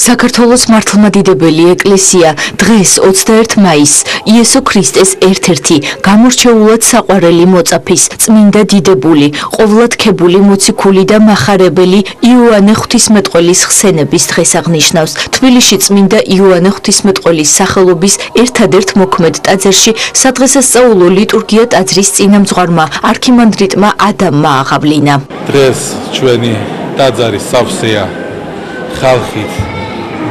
საქართველოს მართლმადიდებელი ეკლესია დღეს 21 მაისს იესო ქრისტეს ერთ-ერთი გამორჩეულად საყვარელი მოწაფის წმინდა დიდებული, ყოვლადქებული მოციქული და მახარებელი იოანე ღვთისმეტყველის ხსენების დღეს აღნიშნავს. თბილისში წმინდა იოანე ღვთისმეტყველის სახელობის ერთადერთ მოქმედ ტაძარში სადღესასწაულო ლიტურგია ტაძრის წინამძღვარმა არქიმანდრიტმა ადამმა აღავლინა. დღეს ჩვენი ტაძარი სავსეა ხალხით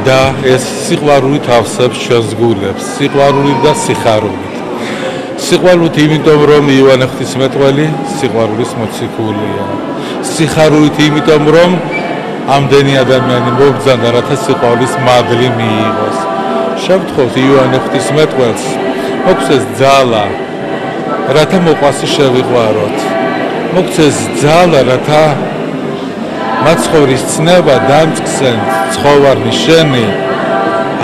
და ეს სიყვარულით ავსებს ჩვენს გულებს, სიყვარულით და სიხარულით. სიყვარულით იმიტომ, რომ იოანე ღვთისმეტყველი სიყვარულის მოციქულია. სიხარულით იმიტომ, რომ ამდენი ადამიანი მობრძანდა, რათა სიყვარულის მადლი მიიღოს. შევთხოვთ იოანე ღვთისმეტყველს, მოგცეს ძალა, რათა მოყვასი შევიყვაროთ. მოგცეს ძალა, რათა მაცხოვრის ცნება დამწყსენთ, ცხოვარნი შენი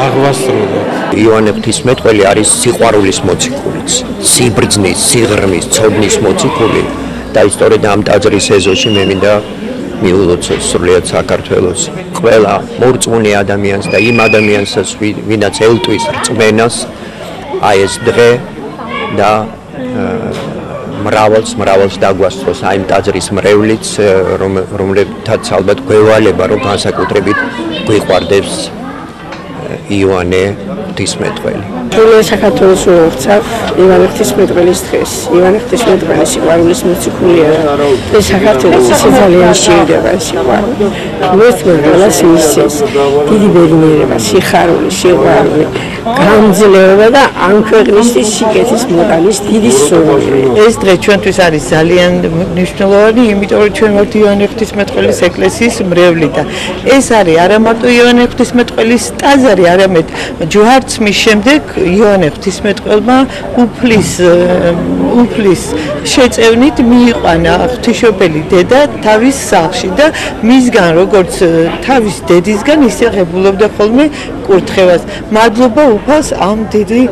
აღვასრულოთ. იოანე ღვთისმეტყველი არის სიყვარულის მოციქულიც, სიბრძნის, სიღრმის, ცოდნის მოციქული და სწორედ ამ ტაძრის ეზოში მე მინდა მიულოცოს სრულიად საქართველოს ყველა მორწმუნე ადამიანს და იმ ადამიანსაც, ვინაც ელტვის რწმენას აი ეს დღე და მრავალს დაგვასწროს აი ტაძრის მრევლიც, რომლებთაც ალბათ გვევალება, რომ განსაკუთრებით გვიყვარდებს იოანე ღვთისმეტყველი. Tulee საქართველოს უღწავ იოანე ღვთისმეტყველის დღეს. იოანე ღვთისმეტყველი სიყვარულის მოციქულია. ეს საქართველოს ისე ძალიან შეირდება სიყვარული. მოწმენ ყველას ისეს დიდი ბედნიერება, სიხარული, სიყვარული, გამძლეობა და ამ ქვეყნისთვის სიკეთის მოტანის დიდი სურვილი. ეს დღე ჩვენთვის არის ძალიან მნიშვნელოვანი, იმიტომ რომ ჩვენ ვართ იოანე ღვთისმეტყველის ეკლესიის მრევლი და ეს არის არა მარტო იოანე ღვთისმეტყველის ტაძარი, არამედ ჯვარცმის შემდეგ იოანე ღვთისმეტყველმა უფლის შეწევნით მიიყვანა ღვთისმშობელი დედა თავის სახლში და მისგან როგორც თავის დედისგან ისე ღებულობდა ხოლმე კურთხევას. მადლობა უფალს ამ დიდი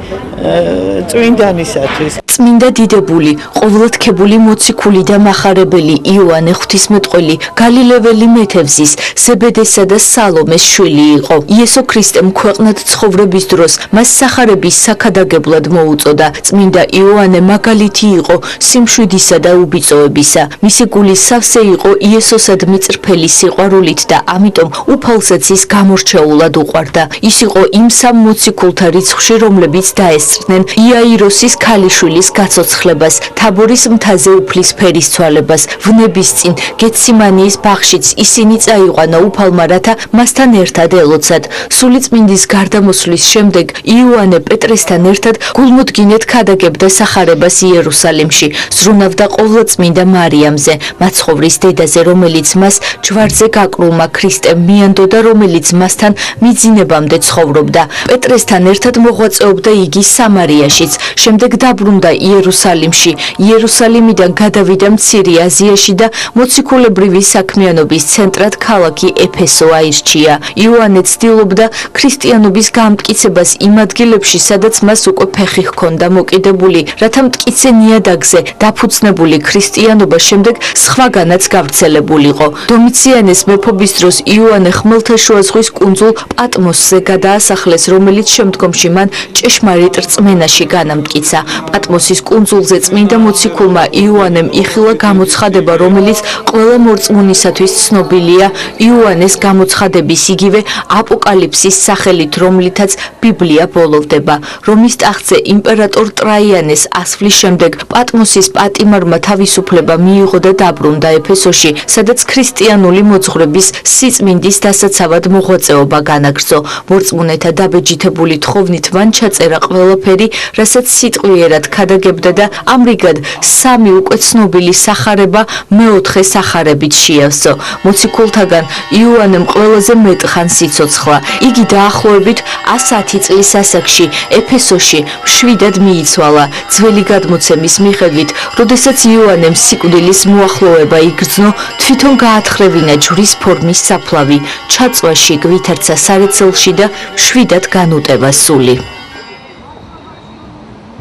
წმინდანისათვის. წმინდა დიდებული, ყოვლადქებული მოციქული და მახარებელი იოანე ღვთისმეტყველი გალილეველი მეთევზის, ზებედესა და სალომეს შვილი იყო. იესო ქრისტემ ქვეყნად ცხოვრების დროს მას სახარების საქადაგებლად მოუწოდა. წმინდა იოანე მაგალითი იყო სიმშვიდისა და უბიწოებისა. მისი გული სავსე იყო იესოსად მიწრფელი სიყვარულით და ამიტომ უფალსაც ის გამორჩეულად უყვარდა. ის იყო იმ სამ მოციქულთა რიცხვში, რომლებიც დაესწრნენ იაიროსის ქალიშვილის გაცოცხლებას, თაბორის მთაზე უფლის ფერის ცვალებას, ვნების წინ გეციმანიის ბაღშიც ისინი წაიყვანა უფალმა, რათა მასთან ერთად ელოცათ. სულიწმინდის გარდამოსვლის შემდეგ იოანე პეტრესთან ერთად გულმოდგინედ ქადაგებდა სახარებას იერუსალიმში, ზრუნავდა ყოვლადწმინდა მარიამზე, მაცხოვრის დედაზე, რომელიც მას ჯვარზე გაკრულმა ქრისტემ მიანდოდა, რომელიც მასთან მიძინებამდე ცხოვრობდა. პეტრესთან ერთად მოღვაწეობდა იგი სამარიაშიც, შემდეგ დაბრუნდა იერუსალიმში. იერუსალიმიდან გადავიდა მცირე აზიაში და მოციქულებრივი საქმიანობის ცენტრად ქალაქი ეფესო აირჩია. იოანე ცდილობდა ქრისტიანობის გამტკიცებას იმ ადგილებში, სადაც მას უკვე ფეხი ჰქონდა მოკიდებული, რათა მტკიცე ნიადაგზე დაფუძნებული ქრისტიანობა შემდეგ სხვაგანაც გავრცელებულიყო. დომიციანეს მეფობის დროს იოანე ხმელთაშუა ზღვის კუნძულ პატმოსზე გადაასახლეს, რომელიც შემდგომში მან ჭეშმარიტ რწმენაში განამტკიცა. პატმოსის კუნძულზე წმინდა მოციქულმა იოანემ იხილა გამოცხადება, რომელიც ყველა მორწმუნისათვის ცნობილია იოანეს გამოცხადების იგივე აპოკალიფსის სახელით, რომლითაც ბიბლია ბოლოვდება. რომის ტახტზე იმპერატორ ტრაიანეს ასვლის შემდეგ პატმოსის პატიმარმა თავისუფლება მიიღო და დაბრუნდა ეფესოში, სადაც ქრისტიანული მოძღვრების სიწმინდის დასაცავად მოღვაწეობა განაგრძო. მორწმუნეთა დაბეჯითებული თხოვნით მან ჩაწერა ყველაფერი, რასაც სიტყვიერად ქადაგებდა და ამრიგად სამი უკვე ცნობილი სახარება მეოთხე სახარებით შეავსო. მოციქულთაგან იოანემ ყველაზე მეტ ხანს იცოცხლა. იგი დაახლოებით 110 წლის ასაკში ეფესოში მშვიდად მიიცვალა. ძველი გადმოცემის მიხედვით, როდესაც იოანემ სიკვდილის მოახლოება იგრძნო, თვითონ გაათხრევინა ჯვრის ფორმის საფლავი, ჩაწვა შიგ ვითარცა სარეცელში და მშვიდად განუტევა სული.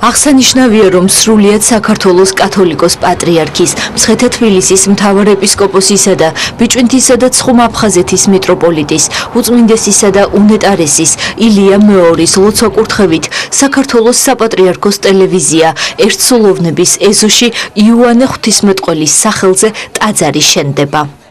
აღსანიშნავია, რომ სრულიად საქართველოს კათოლიკოს პატრიარქის, მცხეთა თბილისის მთავარეპისკოპოსისა და ბიჭვინთისა და ცხუმ-აფხაზეთის მიტროპოლიტის, უწმინდესისა და უნეტარესის ილია მეორის ლოცვა-კურთხევით საქართველოს საპატრიარქოს ტელევიზია ერთსულოვნების ეზოში იოანე ღვთისმეტყველის სახელზე ტაძარი შენდება.